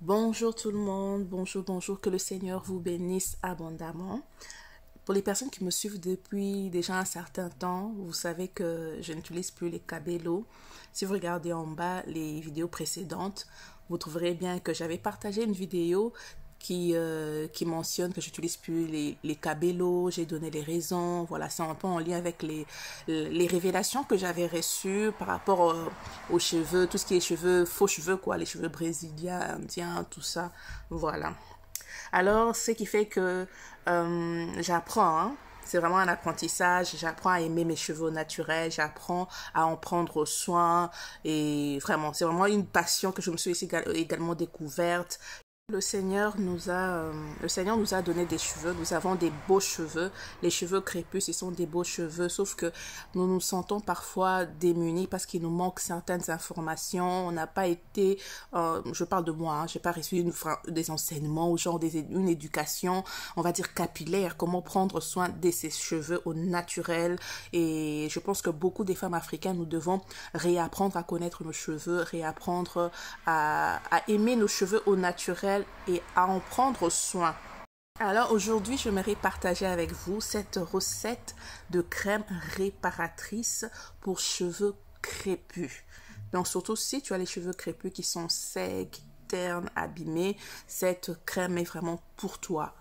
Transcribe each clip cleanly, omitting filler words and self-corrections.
Bonjour tout le monde, bonjour, que le Seigneur vous bénisse abondamment. Pour les personnes qui me suivent depuis déjà un certain temps, vous savez que je n'utilise plus les cabellos. Si vous regardez en bas les vidéos précédentes, vous trouverez bien que j'avais partagé une vidéo qui mentionne que j'utilise plus les cabellos, j'ai donné les raisons, voilà, c'est un peu en lien avec les révélations que j'avais reçues par rapport aux cheveux, tout ce qui est cheveux, faux cheveux quoi, les cheveux brésiliens, indiens, tout ça, voilà. Alors, ce qui fait que j'apprends, hein. C'est vraiment un apprentissage, j'apprends à aimer mes cheveux naturels, j'apprends à en prendre soin et vraiment, c'est vraiment une passion que je me suis également découverte. Le Seigneur nous a donné des cheveux. Nous avons des beaux cheveux. Les cheveux crépus, ce sont des beaux cheveux. Sauf que nous nous sentons parfois démunis parce qu'il nous manque certaines informations. On n'a pas été, je parle de moi, hein, j'ai pas reçu des enseignements ou genre une éducation, on va dire capillaire, comment prendre soin de ses cheveux au naturel. Et je pense que beaucoup des femmes africaines, nous devons réapprendre à connaître nos cheveux, réapprendre à aimer nos cheveux au naturel et à en prendre soin. Alors aujourd'hui, j'aimerais partager avec vous cette recette de crème réparatrice pour cheveux crépus. Donc surtout si tu as les cheveux crépus qui sont secs, ternes, abîmés, cette crème est vraiment pour toi.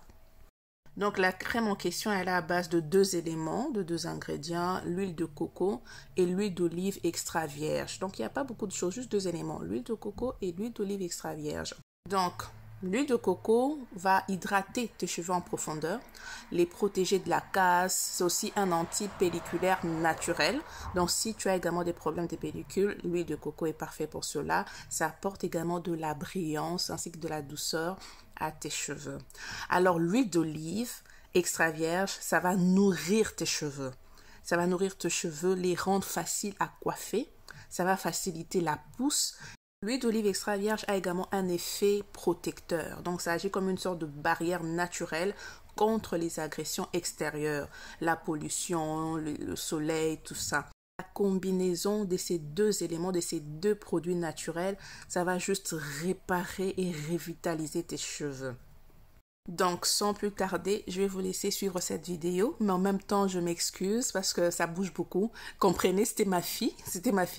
Donc la crème en question, elle est à base de deux éléments, de deux ingrédients, l'huile de coco et l'huile d'olive extra vierge. Donc il n'y a pas beaucoup de choses, juste deux éléments, l'huile de coco et l'huile d'olive extra vierge. Donc l'huile de coco va hydrater tes cheveux en profondeur, les protéger de la casse. C'est aussi un anti-pelliculaire naturel. Donc si tu as également des problèmes de pellicule, l'huile de coco est parfait pour cela. Ça apporte également de la brillance ainsi que de la douceur à tes cheveux. Alors l'huile d'olive extra vierge, ça va nourrir tes cheveux. Ça va nourrir tes cheveux, les rendre faciles à coiffer. Ça va faciliter la pousse. L'huile d'olive extra vierge a également un effet protecteur. Donc ça agit comme une sorte de barrière naturelle contre les agressions extérieures, la pollution, le soleil, tout ça. La combinaison de ces deux éléments, de ces deux produits naturels, ça va juste réparer et revitaliser tes cheveux. Donc, sans plus tarder, je vais vous laisser suivre cette vidéo, mais en même temps, je m'excuse parce que ça bouge beaucoup. Comprenez, c'était ma fille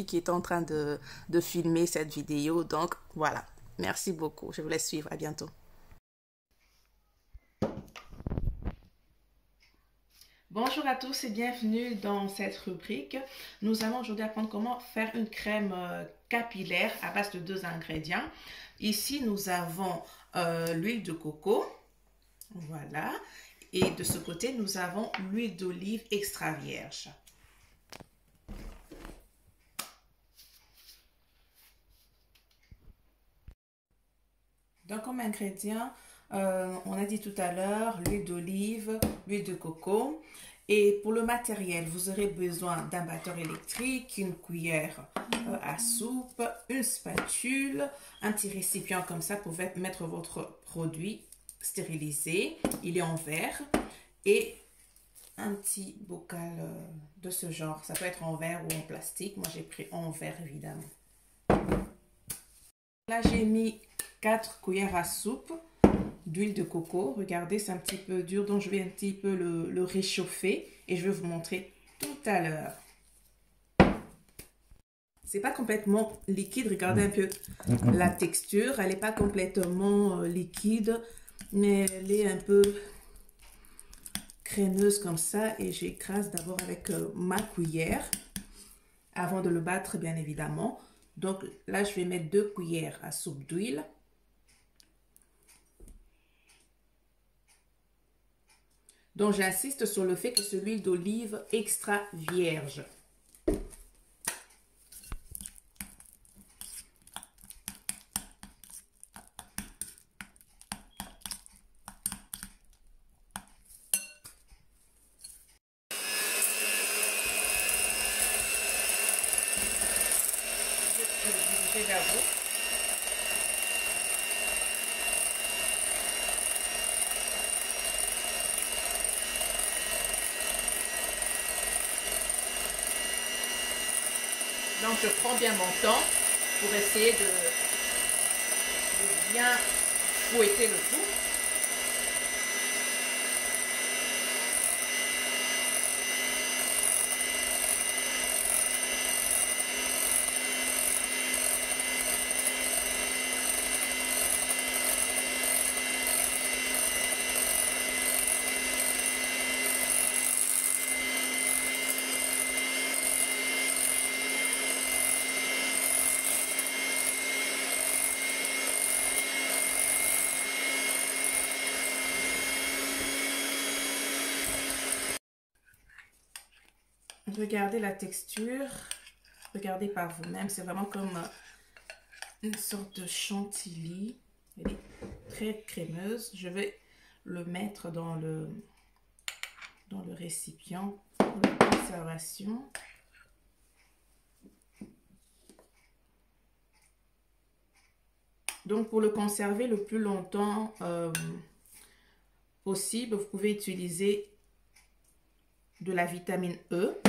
qui était en train de filmer cette vidéo, donc voilà. Merci beaucoup, je vous laisse suivre, à bientôt. Bonjour à tous et bienvenue dans cette rubrique. Nous allons aujourd'hui apprendre comment faire une crème capillaire à base de deux ingrédients. Ici, nous avons l'huile de coco. Voilà. Et de ce côté, nous avons l'huile d'olive extra vierge. Donc, comme ingrédients, on a dit tout à l'heure, l'huile d'olive, l'huile de coco. Et pour le matériel, vous aurez besoin d'un batteur électrique, une cuillère à soupe, une spatule, un petit récipient comme ça pour mettre votre produit stérilisé. Il est en verre et un petit bocal de ce genre. Ça peut être en verre ou en plastique. Moi, j'ai pris en verre, évidemment. Là, j'ai mis 4 cuillères à soupe d'huile de coco. Regardez, c'est un petit peu dur, donc je vais un petit peu le réchauffer et je vais vous montrer tout à l'heure. C'est pas complètement liquide, regardez un peu la texture. Elle n'est pas complètement liquide, mais elle est un peu crémeuse comme ça et j'écrase d'abord avec ma cuillère avant de le battre, bien évidemment. Donc là, je vais mettre 2 cuillères à soupe d'huile. Donc, j'insiste sur le fait que c'est l'huile d'olive extra vierge. Je vais vers vous. Donc, je prends bien mon temps pour essayer de bien fouetter le tout. Regardez la texture, regardez par vous-même, c'est vraiment comme une sorte de chantilly, elle est très crémeuse. Je vais le mettre dans le récipient pour la conservation. Donc pour le conserver le plus longtemps possible, vous pouvez utiliser de la vitamine E.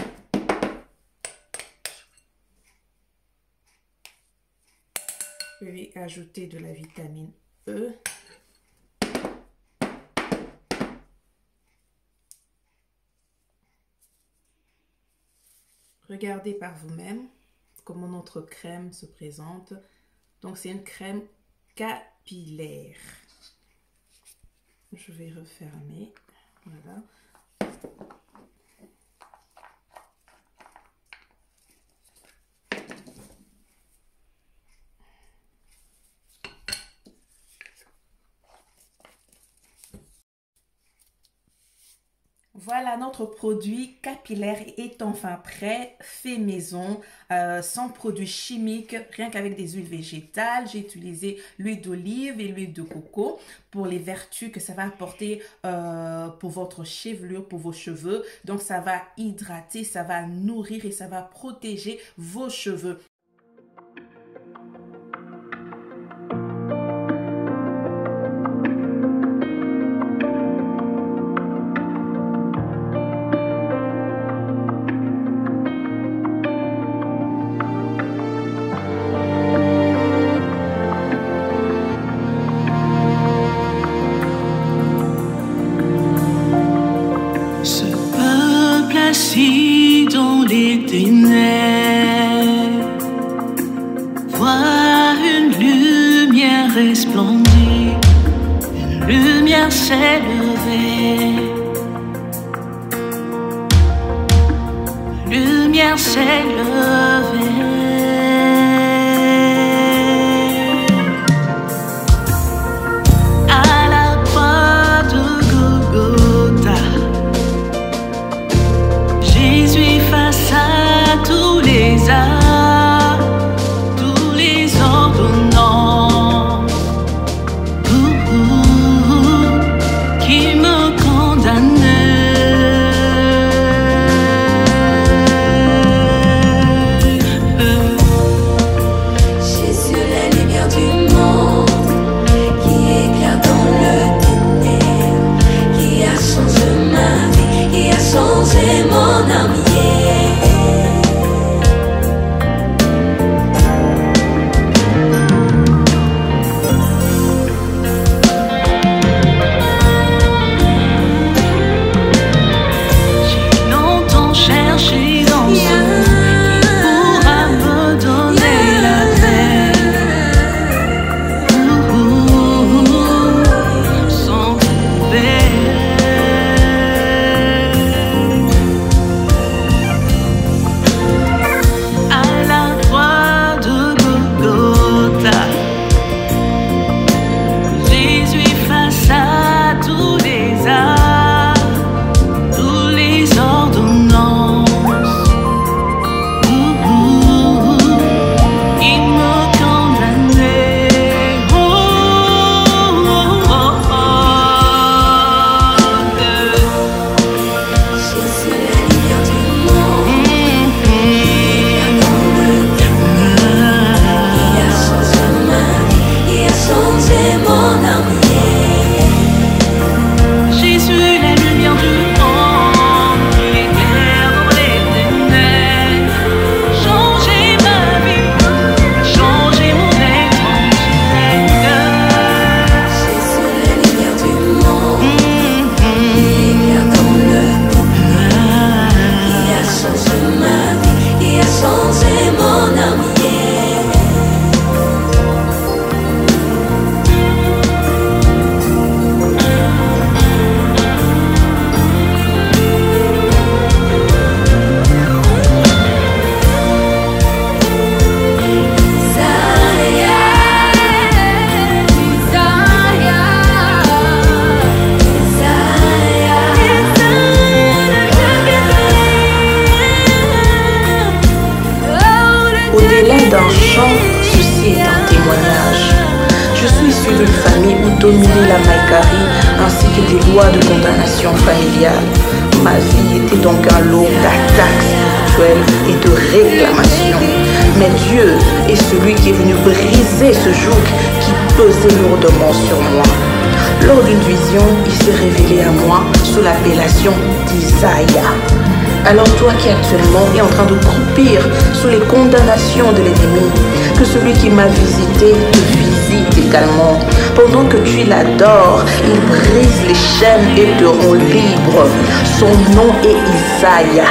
Je vais ajouter de la vitamine E. Regardez par vous-même comment notre crème se présente. Donc c'est une crème capillaire. Je vais refermer. Voilà. Voilà, notre produit capillaire est enfin prêt, fait maison, sans produits chimiques, rien qu'avec des huiles végétales. J'ai utilisé l'huile d'olive et l'huile de coco pour les vertus que ça va apporter pour votre chevelure, pour vos cheveux. Donc, ça va hydrater, ça va nourrir et ça va protéger vos cheveux. Assis dans les ténèbres, voir une lumière resplendir, une lumière s'est levée, lumière s'est levée. À la croix de Golgotha, Jésus face à tous les arts, tous les ordonnances qui me condamnaient. issu d'une famille où dominait la maïkarie ainsi que des lois de condamnation familiale. Ma vie était donc un lot d'attaques spirituelles et de réclamations. Mais Dieu est celui qui est venu briser ce joug qui pesait lourdement sur moi. Lors d'une vision, il s'est révélé à moi sous l'appellation d'Isaïe. Alors toi qui actuellement es en train de croupir sous les condamnations de l'ennemi, que celui qui m'a visité te visite également. Pendant que tu l'adores, il brise les chaînes et te rend libre. Son nom est Isaïe.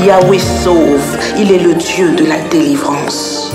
Yahweh sauve. Il est le Dieu de la délivrance.